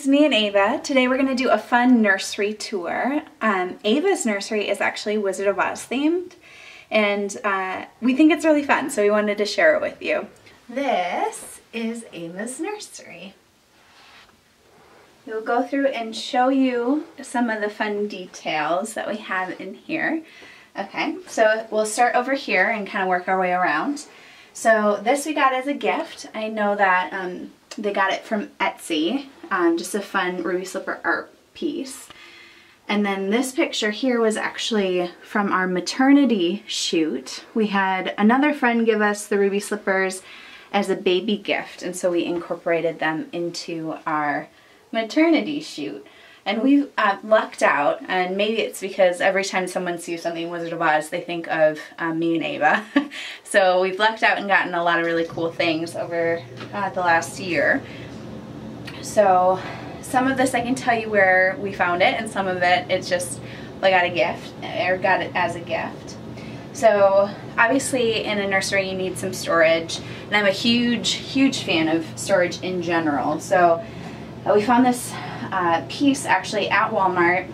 it's me and Ava. Today we're going to do a fun nursery tour. Ava's nursery is actually Wizard of Oz themed, and we think it's really fun, so we wanted to share it with you. This is Ava's nursery. We'll go through and show you some of the fun details that we have in here. Okay, so we'll start over here and kind of work our way around. So this we got as a gift. I know that they got it from Etsy, just a fun ruby slipper art piece. And then this picture here was actually from our maternity shoot. We had another friend give us the ruby slippers as a baby gift, and so we incorporated them into our maternity shoot. And we've lucked out, and maybe it's because every time someone sees something Wizard of Oz, they think of me and Ava. So we've lucked out and gotten a lot of really cool things over the last year. So some of this I can tell you where we found it, and some of it it's just I got a gift, or got it as a gift. So obviously in a nursery you need some storage, and I'm a huge fan of storage in general. So we found this piece actually at Walmart,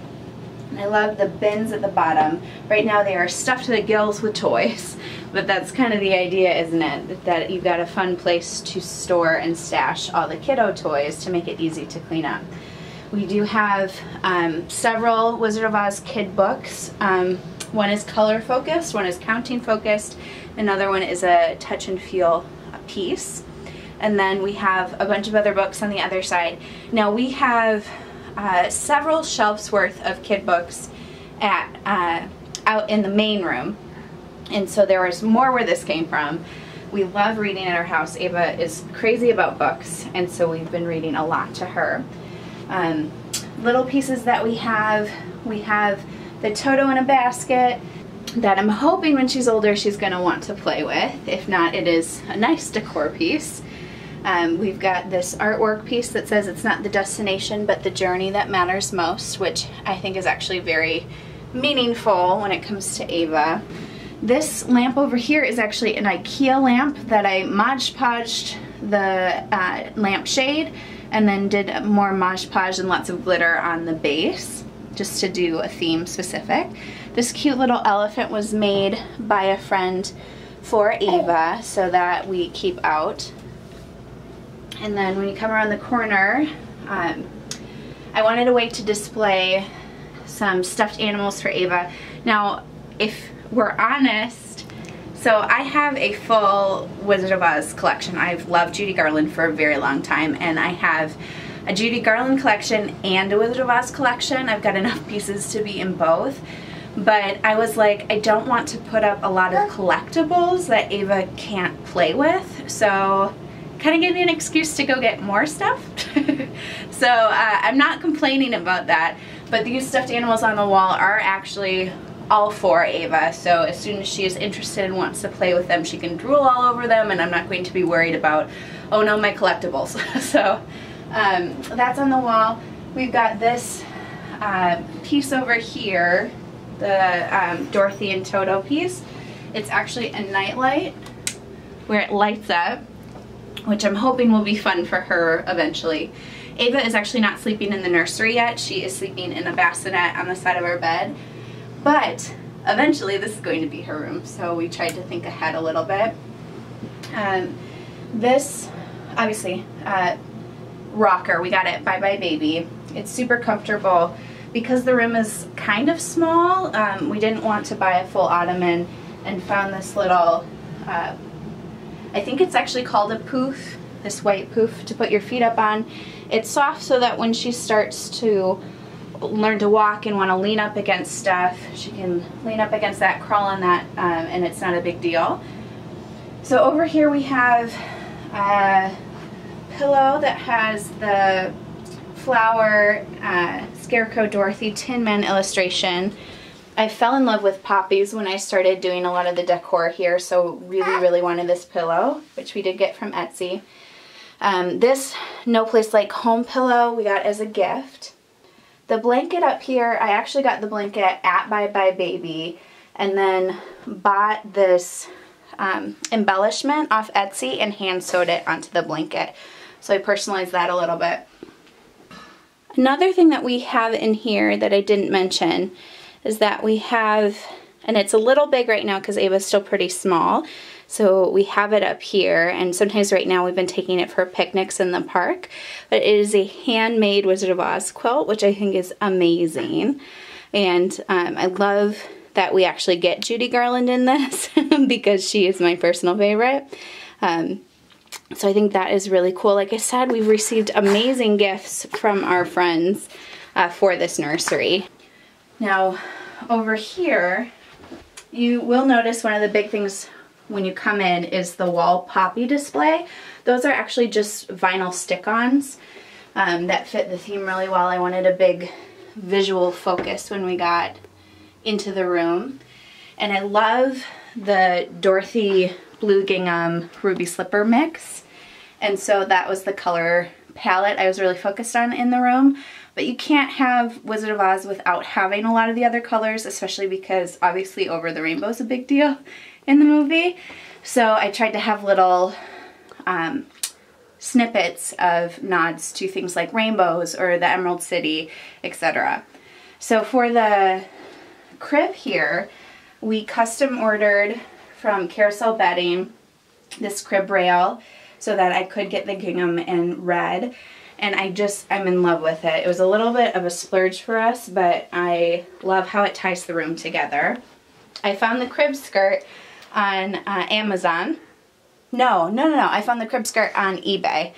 and I love the bins at the bottom. Right now they are stuffed to the gills with toys, but that's kind of the idea, isn't it? That you've got a fun place to store and stash all the kiddo toys to make it easy to clean up. We do have several Wizard of Oz kid books. One is color focused, one is counting focused, another one is a touch and feel piece. And then we have a bunch of other books on the other side. Now we have several shelves worth of kid books out in the main room. And so there was more where this came from. We love reading in our house. Ava is crazy about books, and so we've been reading a lot to her. Little pieces that we have the Toto in a basket that I'm hoping when she's older she's going to want to play with. If not, it is a nice decor piece. We've got this artwork piece that says it's not the destination but the journey that matters most, which I think is actually very meaningful when it comes to Ava. This lamp over here is actually an IKEA lamp that I Mod Podged the lamp shade and then did more Mod Podge and lots of glitter on the base just to do a theme specific. This cute little elephant was made by a friend for Ava so that we keep out. And then when you come around the corner, I wanted a way to display some stuffed animals for Ava. Now, if we're honest, so I have a full Wizard of Oz collection. I've loved Judy Garland for a very long time, and I have a Judy Garland collection and a Wizard of Oz collection. I've got enough pieces to be in both. But I was like, I don't want to put up a lot of collectibles that Ava can't play with, so kind of gave me an excuse to go get more stuff. So I'm not complaining about that, but these stuffed animals on the wall are actually all for Ava, so as soon as she is interested and wants to play with them, she can drool all over them, and I'm not going to be worried about, oh no, my collectibles. So that's on the wall. We've got this piece over here, the Dorothy and Toto piece. It's actually a nightlight where it lights up, which I'm hoping will be fun for her eventually. Ava is actually not sleeping in the nursery yet. She is sleeping in a bassinet on the side of our bed. But eventually this is going to be her room, so we tried to think ahead a little bit. This, obviously, rocker, we got it Bye Bye Baby. It's super comfortable. Because the room is kind of small, we didn't want to buy a full ottoman and found this little, I think it's actually called a poof, this white poof to put your feet up on. It's soft so that when she starts to learn to walk and want to lean up against stuff, she can lean up against that, crawl on that, and it's not a big deal. So over here we have a pillow that has the flower Scarecrow Dorothy Tin Man illustration. I fell in love with poppies when I started doing a lot of the decor here, so really wanted this pillow, which we did get from Etsy. This No Place Like Home pillow we got as a gift. The blanket up here, I actually got the blanket at Bye Bye Baby and then bought this embellishment off Etsy and hand sewed it onto the blanket. So I personalized that a little bit. Another thing that we have in here that I didn't mention is that we have, and it's a little big right now because Ava's still pretty small, so we have it up here, and sometimes right now we've been taking it for picnics in the park, but it is a handmade Wizard of Oz quilt, which I think is amazing. And I love that we actually get Judy Garland in this because she is my personal favorite. So I think that is really cool. Like I said, we've received amazing gifts from our friends for this nursery. Now, over here, you will notice one of the big things when you come in is the wall poppy display. Those are actually just vinyl stick-ons that fit the theme really well. I wanted a big visual focus when we got into the room. And I love the Dorothy blue gingham ruby slipper mix, and so that was the color palette I was really focused on in the room. But you can't have Wizard of Oz without having a lot of the other colors, especially because obviously Over the Rainbow is a big deal in the movie. So I tried to have little snippets of nods to things like rainbows or the Emerald City, etc. So for the crib here, we custom ordered from Carousel Bedding this crib rail so that I could get the gingham in red, and I'm in love with it. It was a little bit of a splurge for us, but I love how it ties the room together. I found the crib skirt on Amazon. No, I found the crib skirt on eBay,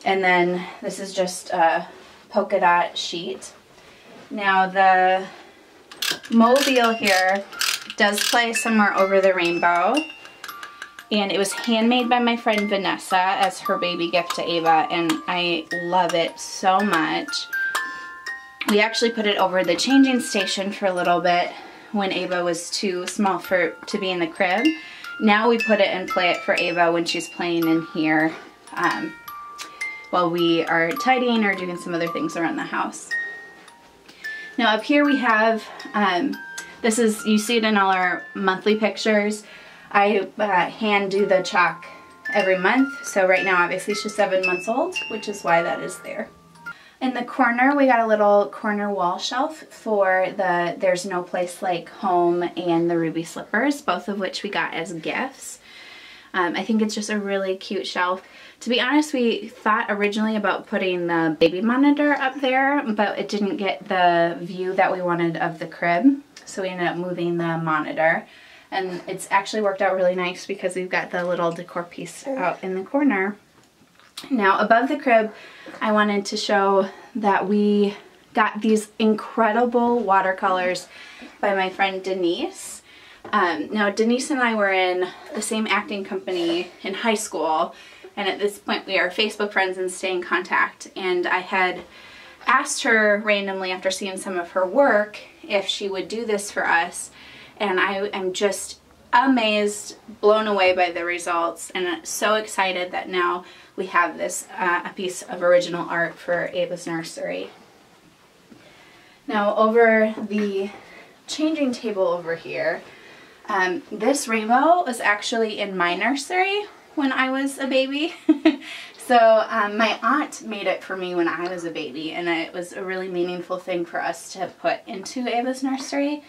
and then this is just a polka dot sheet. Now the mobile here does play Somewhere Over the Rainbow, and it was handmade by my friend Vanessa as her baby gift to Ava, and I love it so much. We actually put it over the changing station for a little bit when Ava was too small to be in the crib. Now we put it and play it for Ava when she's playing in here while we are tidying or doing some other things around the house. Now up here we have this is, you see it in all our monthly pictures. I hand do the chalk every month. So right now obviously she's 7 months old, which is why that is there. In the corner, we got a little corner wall shelf for the There's No Place Like Home and the ruby slippers, both of which we got as gifts. I think it's just a really cute shelf. To be honest, we thought originally about putting the baby monitor up there, but it didn't get the view that we wanted of the crib. So we ended up moving the monitor, and it's actually worked out really nice because we've got the little decor piece out in the corner. Now above the crib, I wanted to show that we got these incredible watercolors by my friend Denise. Now Denise and I were in the same acting company in high school, and at this point we are Facebook friends and stay in contact, and I had asked her randomly after seeing some of her work if she would do this for us, and I am just amazed, blown away by the results, and so excited that now we have this a piece of original art for Ava's nursery. Now over the changing table over here, this rainbow was actually in my nursery when I was a baby. So my aunt made it for me when I was a baby, and it was a really meaningful thing for us to put into Ava's nursery.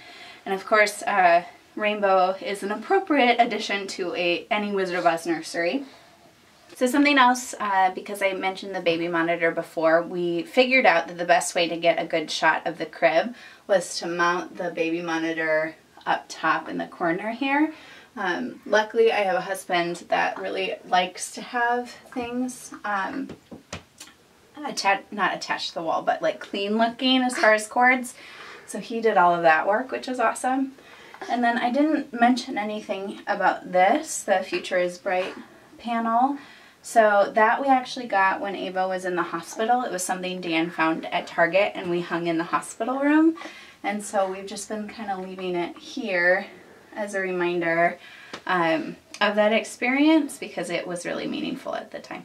And of course, rainbow is an appropriate addition to any Wizard of Oz nursery. So something else, because I mentioned the baby monitor before, we figured out that the best way to get a good shot of the crib was to mount the baby monitor up top in the corner here. Luckily I have a husband that really likes to have things not attached to the wall, but like clean looking as far as cords. So he did all of that work, which is awesome. And then I didn't mention anything about this, the Future is Bright panel. So that we actually got when Ava was in the hospital. It was something Dan found at Target and we hung in the hospital room. And so we've just been kind of leaving it here as a reminder of that experience because it was really meaningful at the time.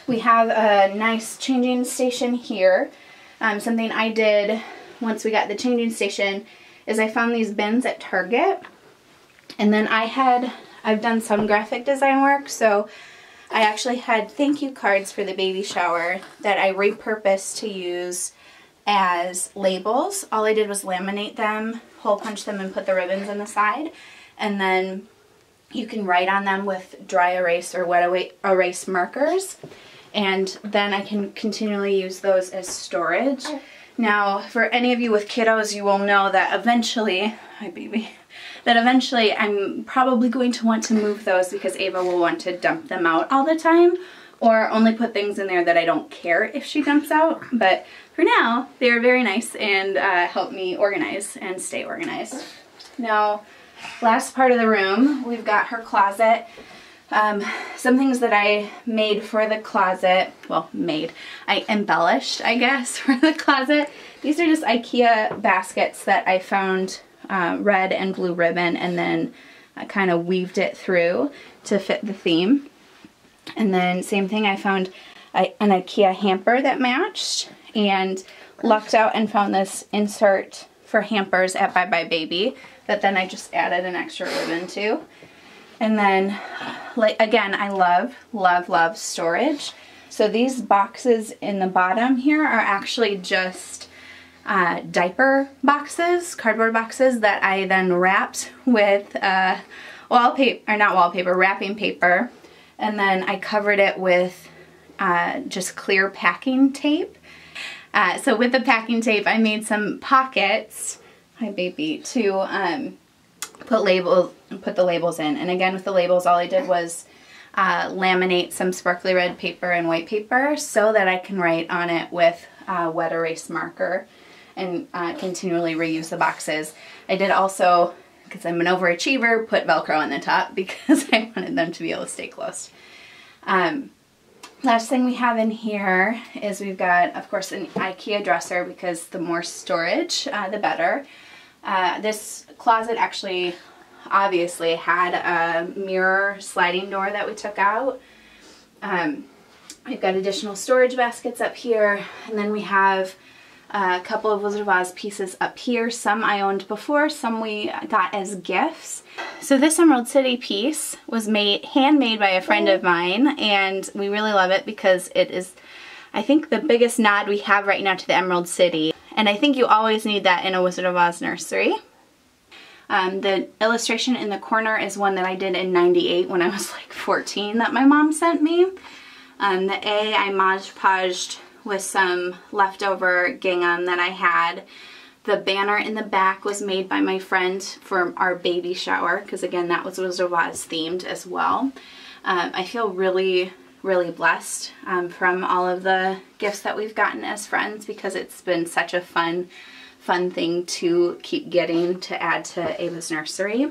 We have a nice changing station here. Something I did once we got the changing station is I found these bins at Target, and then I've done some graphic design work, so I actually had thank you cards for the baby shower that I repurposed to use as labels. All I did was laminate them, hole punch them, and put the ribbons on the side. And then you can write on them with dry erase or wet erase markers. And then I can continually use those as storage. Now, for any of you with kiddos, you will know that eventually, hi baby, that eventually I'm probably going to want to move those because Ava will want to dump them out all the time, or only put things in there that I don't care if she dumps out. But for now, they're very nice and help me organize and stay organized. Now, last part of the room, we've got her closet. Some things that I made for the closet, well, I embellished, I guess, for the closet. These are just IKEA baskets that I found red and blue ribbon, and then I kind of weaved it through to fit the theme. And then same thing, I found an IKEA hamper that matched, and lucked out and found this insert for hampers at Bye Bye Baby that then I just added an extra ribbon to. And then, like, again, I love storage. So these boxes in the bottom here are actually just diaper boxes, cardboard boxes that I then wrapped with wrapping paper. And then I covered it with just clear packing tape. So with the packing tape, I made some pockets, hi baby, to put the labels in. And again, with the labels, all I did was laminate some sparkly red paper and white paper so that I can write on it with wet erase marker and continually reuse the boxes. I did also, because I'm an overachiever, put Velcro on the top because I wanted them to be able to stay closed. Last thing we have in here is we've got, of course, an IKEA dresser because the more storage, the better. This closet actually obviously had a mirror sliding door that we took out. We've got additional storage baskets up here, and then we have a couple of Wizard of Oz pieces up here. Some I owned before, some we got as gifts. So this Emerald City piece was handmade by a friend of mine, and we really love it because it is, I think, the biggest nod we have right now to the Emerald City. And I think you always need that in a Wizard of Oz nursery. The illustration in the corner is one that I did in '98 when I was like 14 that my mom sent me. The A I Mod Podged with some leftover gingham that I had. The banner in the back was made by my friend for our baby shower because, again, that was Wizard of Oz themed as well. I feel really blessed from all of the gifts that we've gotten as friends because it's been such a fun thing to keep getting to add to Ava's nursery.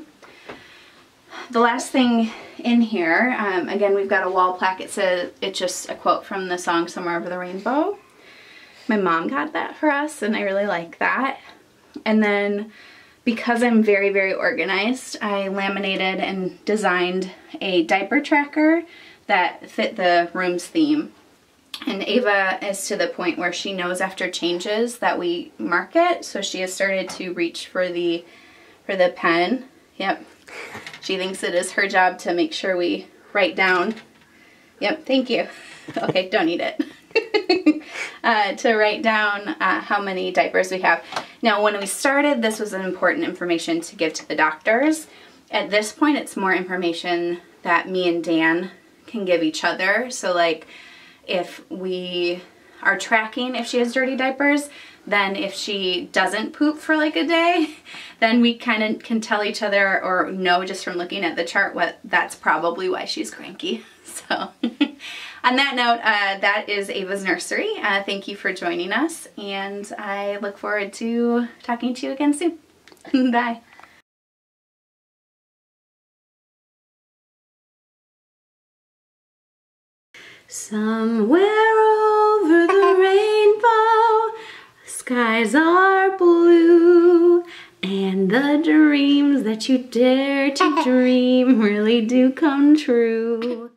The last thing in here, again, we've got a wall plaque. It's just a quote from the song Somewhere Over the Rainbow. My mom got that for us, and I really like that. And then, because I'm very organized, I laminated and designed a diaper tracker that fit the room's theme. And Ava is to the point where she knows after changes that we mark it, so she has started to reach for the pen. Yep. She thinks it is her job to make sure we write down. Yep, thank you. Okay, don't eat it. To write down how many diapers we have. Now, when we started, this was an important information to give to the doctors. At this point, it's more information that me and Dan can give each other. So, like, if we are tracking if she has dirty diapers, then if she doesn't poop for like a day, then we kind of can tell each other or know just from looking at the chart that's probably why she's cranky. So on that note, that is Ava's nursery. Thank you for joining us, and I look forward to talking to you again soon. Bye. Somewhere over the rainbow, skies are blue, and the dreams that you dare to dream really do come true.